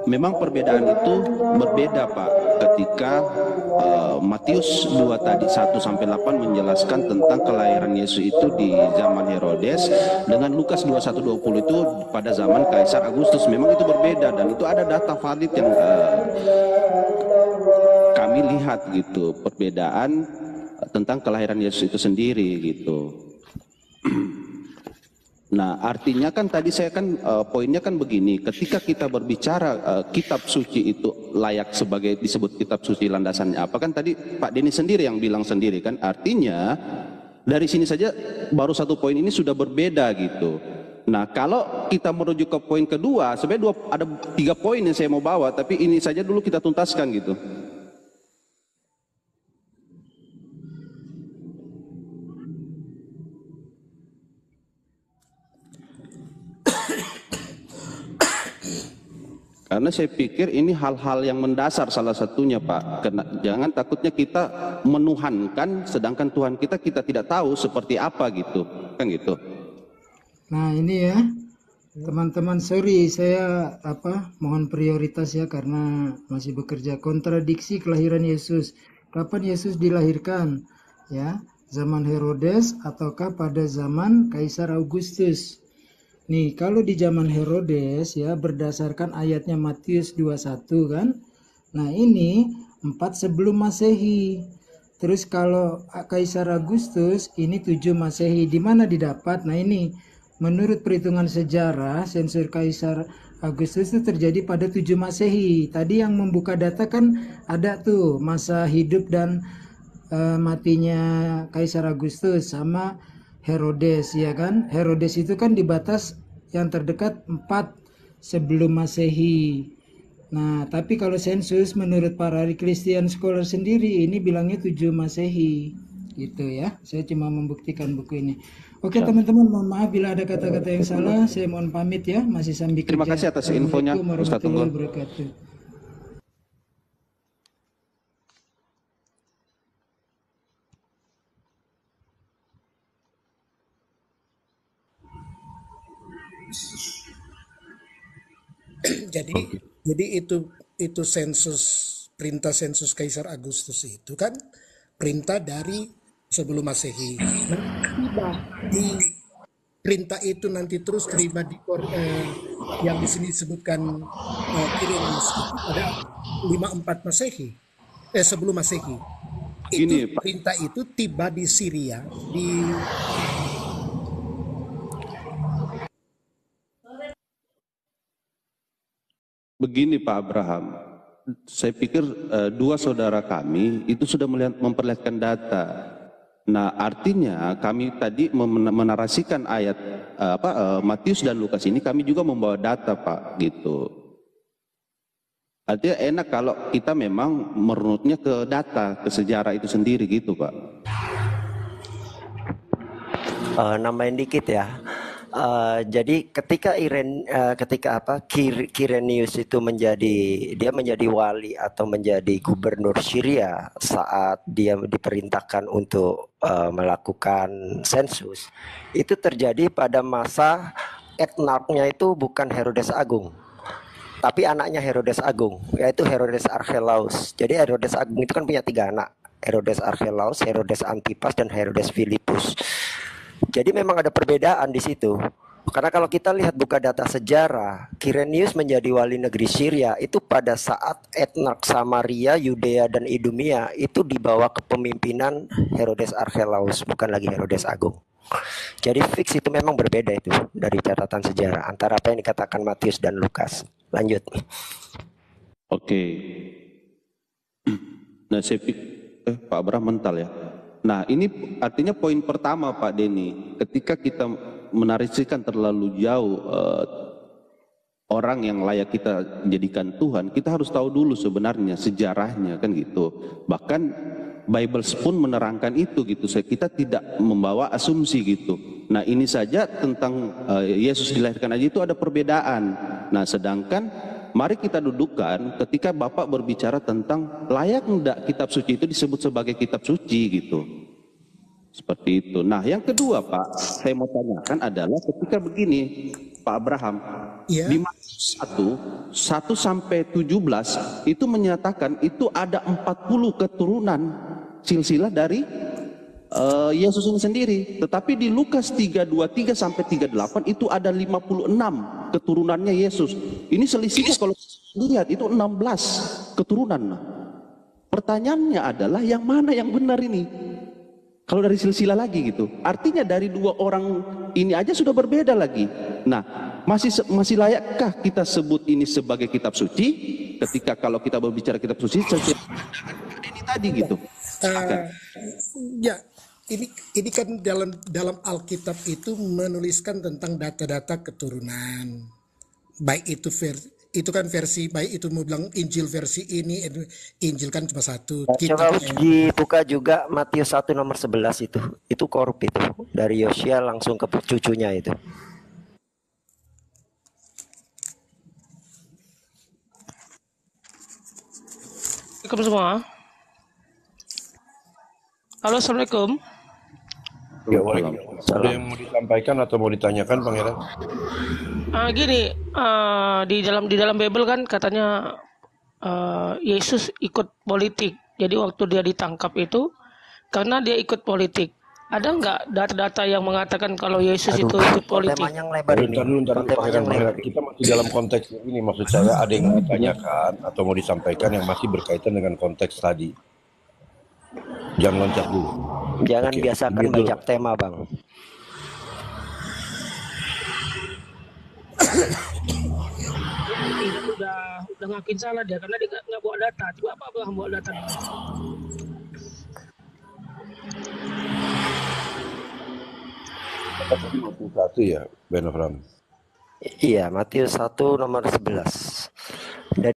memang perbedaan itu berbeda Pak. Ketika Matius 2 tadi 1 sampai 8 menjelaskan tentang kelahiran Yesus itu di zaman Herodes, dengan Lukas 21-20 itu pada zaman Kaisar Agustus. Memang itu berbeda dan itu ada data valid yang kami lihat gitu, perbedaan tentang kelahiran Yesus itu sendiri gitu. Nah, artinya kan tadi saya kan poinnya kan begini, ketika kita berbicara kitab suci itu layak sebagai disebut kitab suci, landasannya apa, kan tadi Pak Denny sendiri yang bilang sendiri kan, artinya dari sini saja baru satu poin ini sudah berbeda gitu. Nah, kalau kita merujuk ke poin kedua, sebenarnya ada 3 poin yang saya mau bawa, tapi ini saja dulu kita tuntaskan gitu. Karena saya pikir ini hal-hal yang mendasar salah satunya Pak. Jangan takutnya kita menuhankan, sedangkan Tuhan kita tidak tahu seperti apa gitu, kan gitu. Nah ini ya teman-teman, sorry saya mohon prioritas ya karena masih bekerja. Kontradiksi kelahiran Yesus. Kapan Yesus dilahirkan? Ya, zaman Herodes ataukah pada zaman Kaisar Augustus? Nih, kalau di zaman Herodes ya berdasarkan ayatnya Matius 21 kan. Nah, ini 4 sebelum Masehi. Terus kalau Kaisar Agustus ini 7 Masehi. Di mana didapat? Nah, ini menurut perhitungan sejarah sensor Kaisar Agustus itu terjadi pada 7 Masehi. Tadi yang membuka data kan ada tuh masa hidup dan matinya Kaisar Agustus sama Herodes, ya kan? Herodes itu kan di batas yang terdekat 4 sebelum Masehi. Nah, tapi kalau sensus menurut para Christian scholar sendiri ini bilangnya 7 Masehi. Gitu ya. Saya cuma membuktikan buku ini. Oke teman-teman, mohon maaf bila ada kata-kata yang salah. Saya mohon pamit ya. Masih sambil kerja. Terima kasih atas infonya, Ustaz Warahmatullahi Tunggul. wabarakatuh. Jadi itu sensus, perintah sensus Kaisar Agustus itu kan perintah dari sebelum Masehi. Nah, di perintah itu nanti terus terlibat di yang di sini disebutkan Quirinius itu pada 54 Masehi, sebelum Masehi. Gini, Itu perintah itu tiba di Syria di Begini Pak Abraham, saya pikir dua saudara kami itu sudah memperlihatkan data. Nah, artinya kami tadi menarasikan ayat Matius dan Lukas ini, kami juga membawa data Pak, gitu. Artinya enak kalau kita memang merunutnya ke data, ke sejarah itu sendiri gitu Pak. Nambahin dikit ya. Jadi ketika Quirinius itu menjadi wali atau menjadi gubernur Syria saat dia diperintahkan untuk melakukan sensus, itu terjadi pada masa etnarknya itu bukan Herodes Agung, tapi anaknya Herodes Agung, yaitu Herodes Archelaus. Jadi Herodes Agung itu kan punya 3 anak, Herodes Archelaus, Herodes Antipas, dan Herodes Philippus. Jadi memang ada perbedaan di situ. Karena kalau kita lihat buka data sejarah, Quirinius menjadi wali negeri Syria itu pada saat etnark Samaria, Yudea, dan Idumea itu dibawa kepemimpinan Herodes Archelaus, bukan lagi Herodes Agung. Jadi fix itu memang berbeda itu dari catatan sejarah antara apa yang dikatakan Matius dan Lukas. Lanjut. Oke. Nah, saya Pak Abraham mental ya. Nah, ini artinya poin pertama Pak Denny, ketika kita menarasikan terlalu jauh orang yang layak kita jadikan Tuhan, kita harus tahu dulu sebenarnya sejarahnya kan gitu. Bahkan Bible pun menerangkan itu gitu. Kita tidak membawa asumsi gitu. Nah, ini saja tentang Yesus dilahirkan aja itu ada perbedaan. Nah, sedangkan mari kita dudukkan ketika Bapak berbicara tentang layak enggak kitab suci itu disebut sebagai kitab suci gitu. Seperti itu. Nah, yang kedua Pak, saya mau tanyakan adalah ketika begini Pak Abraham, di Matius 1 sampai 17 itu menyatakan itu ada 40 keturunan silsilah dari Yesus ini sendiri. Tetapi di Lukas 3:23 sampai 38 itu ada 56 keturunannya Yesus. Ini selisihnya kalau lihat itu 16 keturunan. Pertanyaannya adalah yang mana yang benar ini? Kalau dari silsilah lagi gitu. Artinya dari 2 orang ini aja sudah berbeda lagi. Nah, masih layakkah kita sebut ini sebagai kitab suci ketika kalau kita berbicara kitab suci seperti ini tadi gitu. Ya, ini kan dalam Alkitab itu menuliskan tentang data-data keturunan. Baik itu kan versi, baik itu mau bilang Injil versi ini, Injil kan cuma satu. Coba dibuka juga Matius 1 nomor 11 itu korup itu dari Yosia langsung ke cucunya itu. Assalamualaikum semua. Halo, assalamualaikum. Ya, ada yang mau disampaikan atau mau ditanyakan, Pangeran? Gini, di dalam Bible kan katanya Yesus ikut politik. Jadi waktu dia ditangkap itu karena dia ikut politik. Ada nggak data-data yang mengatakan kalau Yesus itu ikut politik? Bentar, Pangeran. Kita masih dalam konteks ini. Maksud saya ada yang mau ditanyakan atau mau disampaikan yang masih berkaitan dengan konteks tadi. Jangan loncat dulu. Jangan biasakan banyak tema, Bang. udah ngakuin salah dia karena dia nggak bawa data. Coba apa Abraham bawa data? Matius 1 ya, Ben Abraham. Iya, Matius 1 nomor 11.